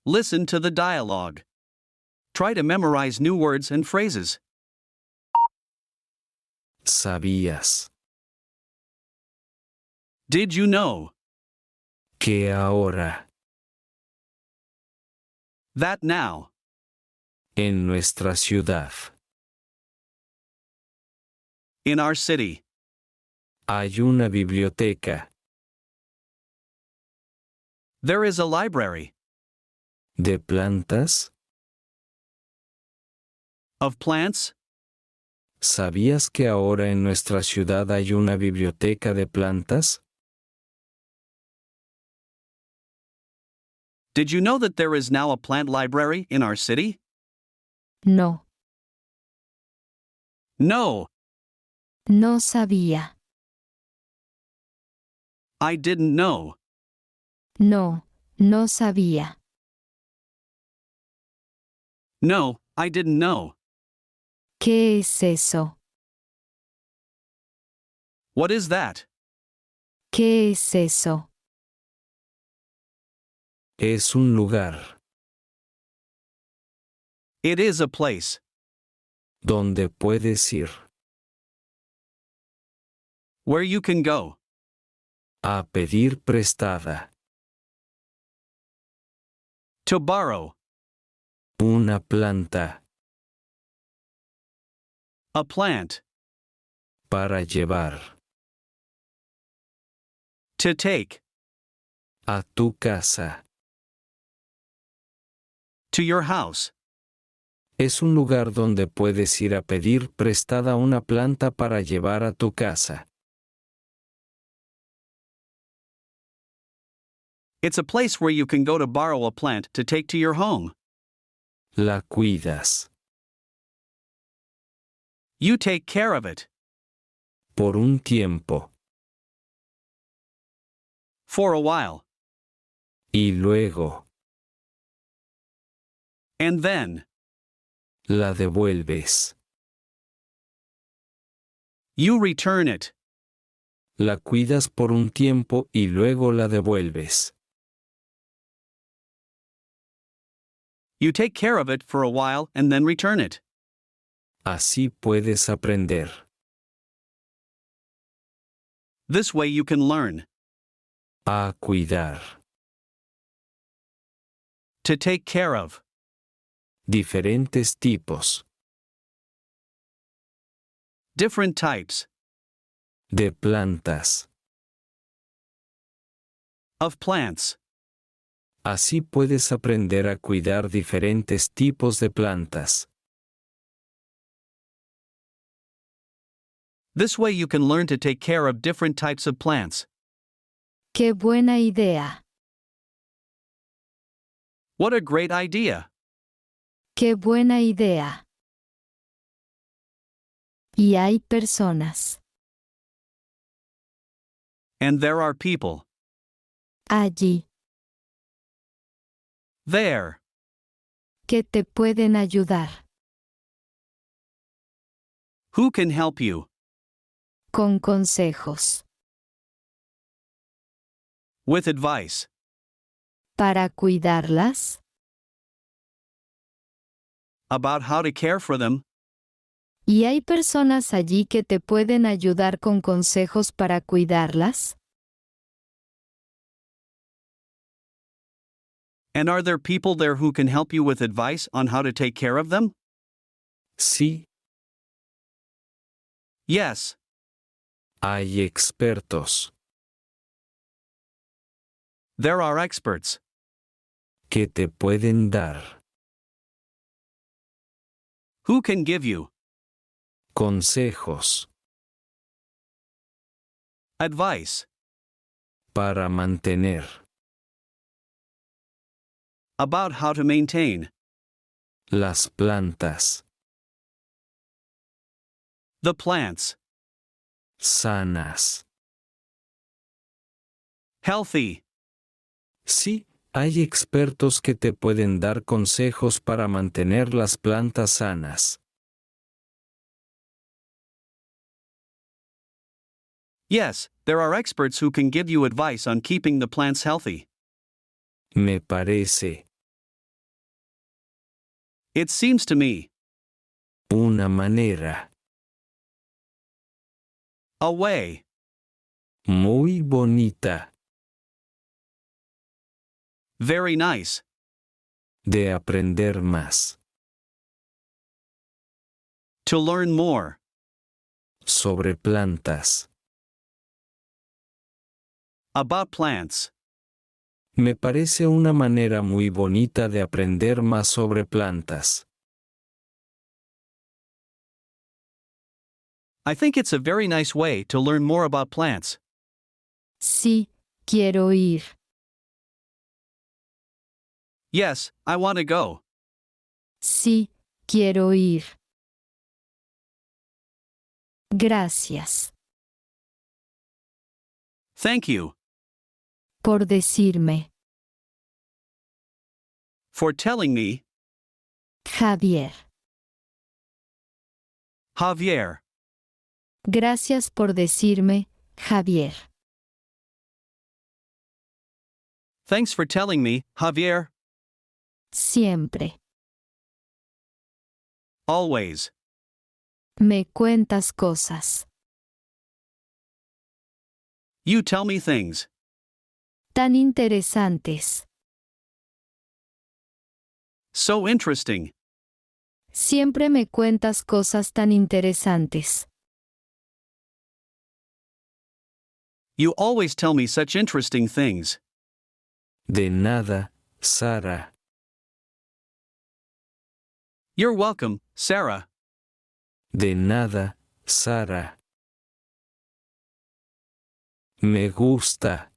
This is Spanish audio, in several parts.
Listen to the dialogue. Try to memorize new words and phrases. ¿Sabías Did you know que ahora, that now, en nuestra ciudad, in our city, hay una biblioteca there is a library de plantas? of plants? ¿Sabías que ahora en nuestra ciudad hay una biblioteca de plantas? Did you know that there is now a plant library in our city? No, No, no sabía. I didn't know. No, no sabía. No, I didn't know. ¿Qué es eso? What is that? ¿Qué es eso? Es un lugar It is a place donde puedes ir where you can go a pedir prestada to borrow una planta a plant, para llevar to take a tu casa. to your house. Es un lugar donde puedes ir a pedir prestada una planta para llevar a tu casa. It's a place where you can go to borrow a plant to take to your home. La cuidas You take care of it por un tiempo for a while, y luego and then la devuelves. you return it. La cuidas por un tiempo y luego la devuelves. You take care of it for a while and then return it. Así puedes aprender. This way you can learn A cuidar. to take care of Diferentes tipos different types de plantas. of plants. Así puedes aprender a cuidar diferentes tipos de plantas. This way you can learn to take care of different types of plants. ¡Qué buena idea! What a great idea! ¡Qué buena idea! Y hay personas And there are people allí there que te pueden ayudar who can help you con consejos with advice para cuidarlas. about how to care for them. ¿Y hay personas allí que te pueden ayudar con consejos para cuidarlas? And are there people there who can help you with advice on how to take care of them? Sí, Yes, hay expertos there are experts que te pueden dar who can give you consejos advice para mantener about how to maintain las plantas the plants sanas. healthy. Sí, hay expertos que te pueden dar consejos para mantener las plantas sanas. Yes, there are experts who can give you advice on keeping the plants healthy. Me parece It seems to me. Una manera. A way. Muy bonita. Very nice. De aprender más. To learn more. Sobre plantas. About plants. Me parece una manera muy bonita de aprender más sobre plantas. I think it's a very nice way to learn more about plants. Sí, quiero ir. Yes, I want to go. Sí, quiero ir. Gracias. Thank you. Por decirme. For telling me. Javier. Javier. Gracias por decirme, Javier. Thanks for telling me, Javier. Siempre. Always. Me cuentas cosas. You tell me things. Tan interesantes. So interesting. Siempre me cuentas cosas tan interesantes. You always tell me such interesting things. De nada, Sara. You're welcome, Sarah. De nada, Sara. Me gusta.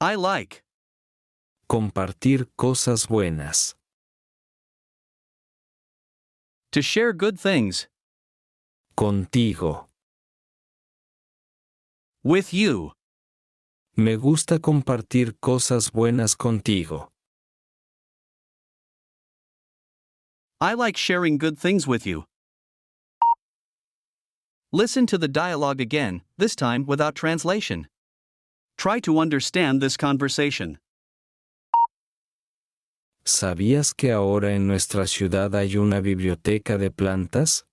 I like. Compartir cosas buenas. To share good things. Contigo. With you. Me gusta compartir cosas buenas contigo. I like sharing good things with you. Listen to the dialogue again, this time without translation. Try to understand this conversation. ¿Sabías que ahora en nuestra ciudad hay una biblioteca de plantas?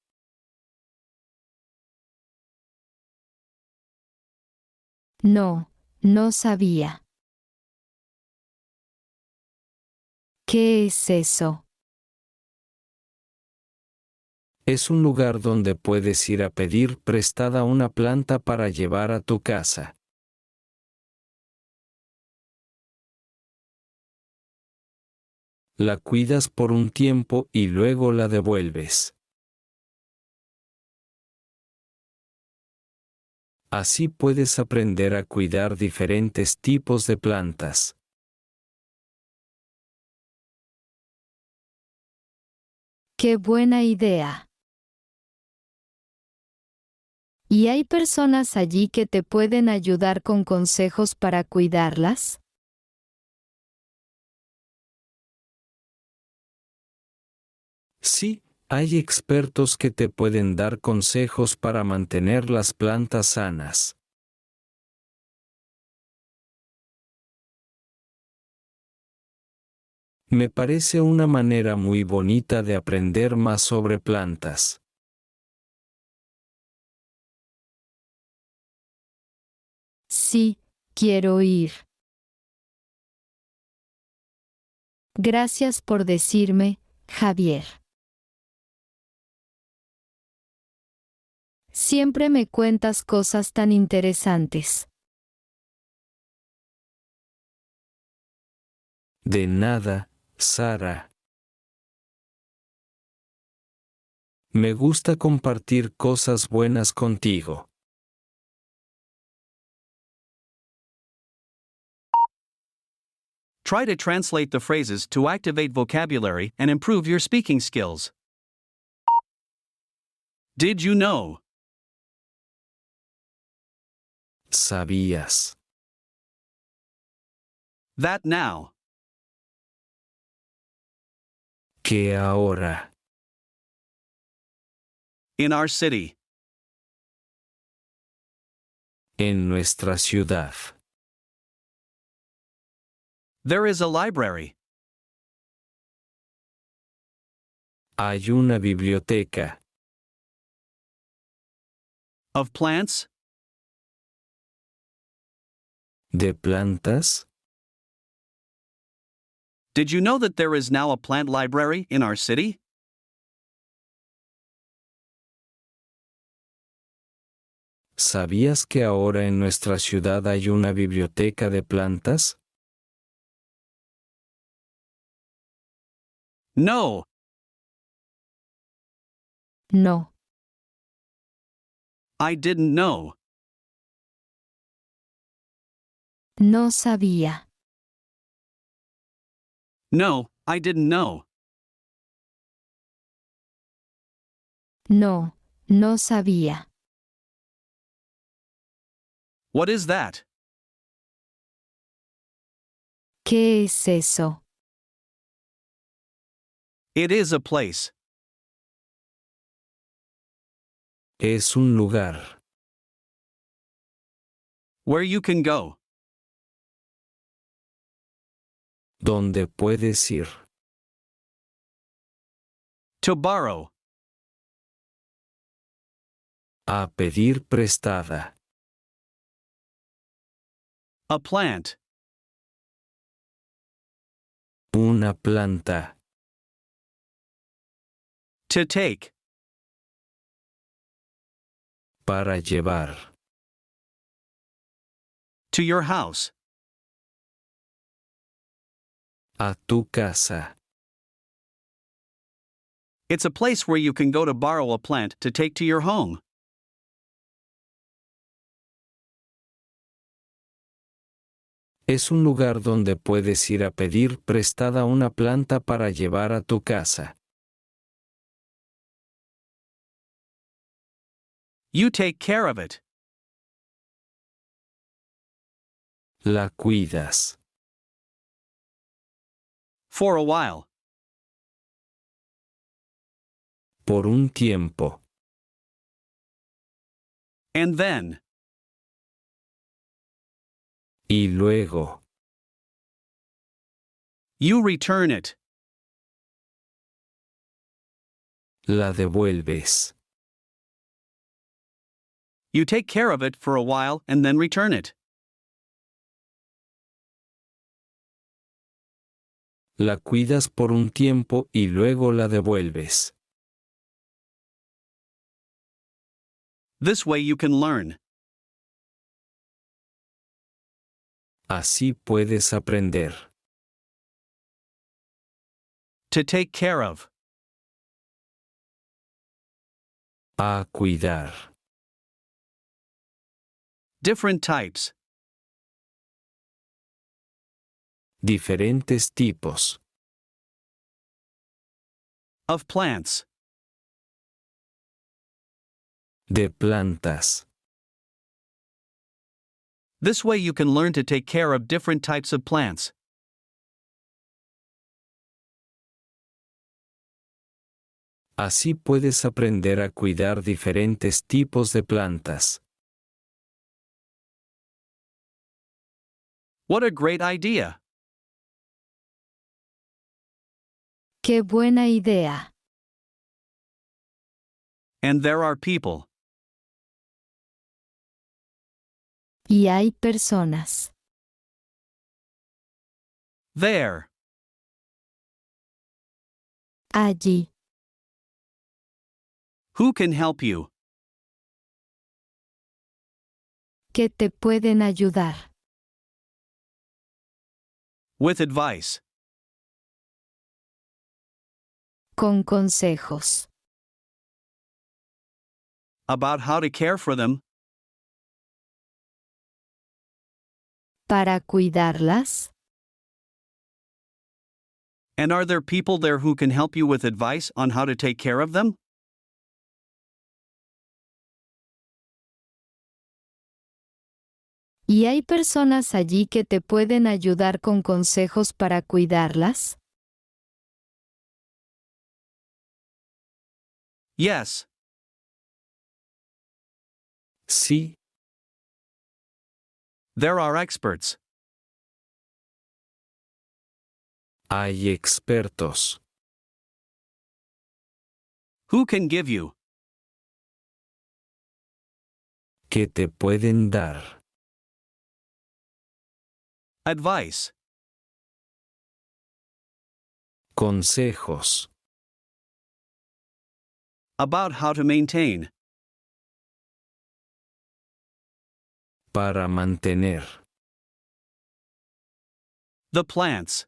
No, no sabía. ¿Qué es eso? Es un lugar donde puedes ir a pedir prestada una planta para llevar a tu casa. La cuidas por un tiempo y luego la devuelves. Así puedes aprender a cuidar diferentes tipos de plantas. ¡Qué buena idea! ¿Y hay personas allí que te pueden ayudar con consejos para cuidarlas? Sí, hay expertos que te pueden dar consejos para mantener las plantas sanas. Me parece una manera muy bonita de aprender más sobre plantas. Sí, quiero ir. Gracias por decirme, Javier. Siempre me cuentas cosas tan interesantes. De nada, Sara. Me gusta compartir cosas buenas contigo. Try to translate the phrases to activate vocabulary and improve your speaking skills. Did you know? ¿Sabías That now. que ahora In our city. en nuestra ciudad There is a library. Hay una biblioteca. Of plants? ¿De plantas? Did you know that there is now a plant library in our city? ¿Sabías que ahora en nuestra ciudad hay una biblioteca de plantas? No. No. I didn't know. No sabía. No, I didn't know. No, no sabía. What is that? ¿Qué es eso? It is a place. Es un lugar. Where you can go. Donde puedes ir. To borrow. A pedir prestada. A plant. Una planta. To take. Para llevar. To your house. A tu casa. It's a place where you can go to borrow a plant to take to your home. Es un lugar donde puedes ir a pedir prestada una planta para llevar a tu casa. You take care of it. La cuidas. For a while. Por un tiempo. And then. Y luego. You return it. La devuelves. You take care of it for a while and then return it. La cuidas por un tiempo y luego la devuelves. This way you can learn. Así puedes aprender. To take care of. A cuidar. Different types. Diferentes tipos. Of plants. De plantas. This way you can learn to take care of different types of plants. Así puedes aprender a cuidar diferentes tipos de plantas. What a great idea! ¡Qué buena idea! And there are people. Y hay personas. There. Allí. Who can help you? Que te pueden ayudar. With advice. Con consejos. About how to care for them. Para cuidarlas. And are there people there who can help you with advice on how to take care of them? ¿Y hay personas allí que te pueden ayudar con consejos para cuidarlas? Yes. Sí, There are experts. hay expertos. Who can give you? ¿Qué te pueden dar? Advice. Consejos. About how to maintain. Para mantener. The plants.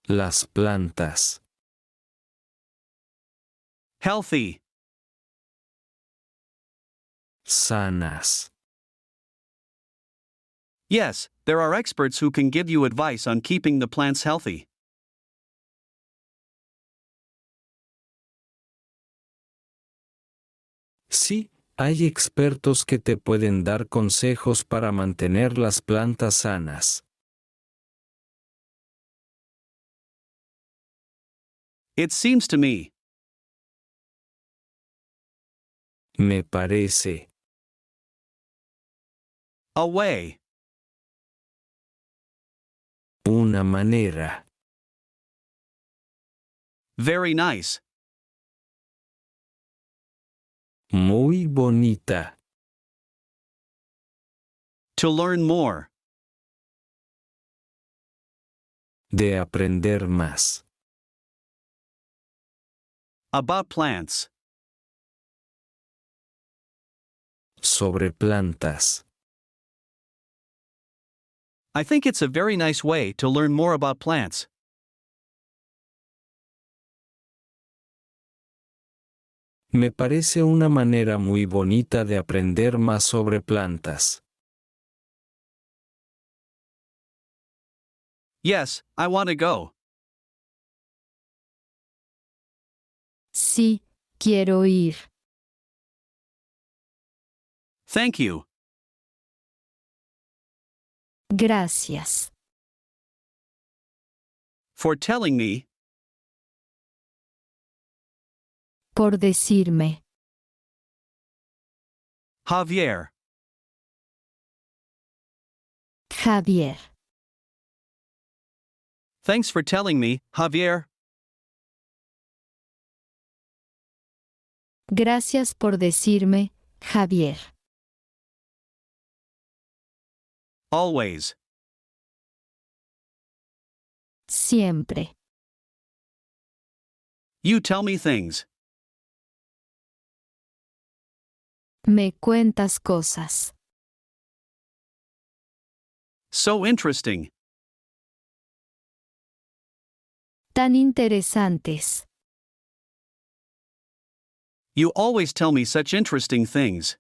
Las plantas. Healthy. Sanas. Yes, there are experts who can give you advice on keeping the plants healthy. Sí, hay expertos que te pueden dar consejos para mantener las plantas sanas. It seems to me. Me parece. A way. Una manera. Very nice. Muy bonita. To learn more. De aprender más. About plants. Sobre plantas. I think it's a very nice way to learn more about plants. Me parece una manera muy bonita de aprender más sobre plantas. Yes, I want to go. Sí, quiero ir. Thank you. Gracias. For telling me. Por decirme. Javier. Javier. Thanks for telling me, Javier. Gracias por decirme, Javier. Always. Siempre. You tell me things. Me cuentas cosas. So interesting. Tan interesantes. You always tell me such interesting things.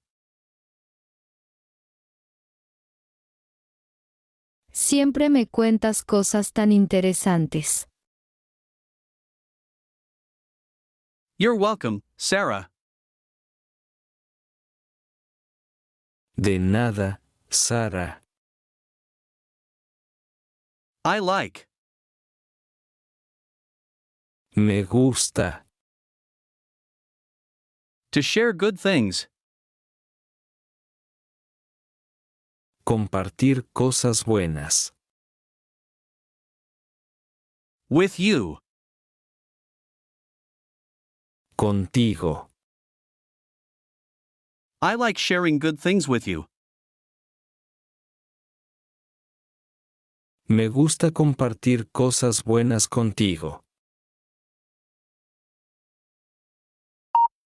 Siempre me cuentas cosas tan interesantes. You're welcome, Sara. De nada, Sara. I like. Me gusta. To share good things. Compartir cosas buenas. With you. Contigo. I like sharing good things with you. Me gusta compartir cosas buenas contigo.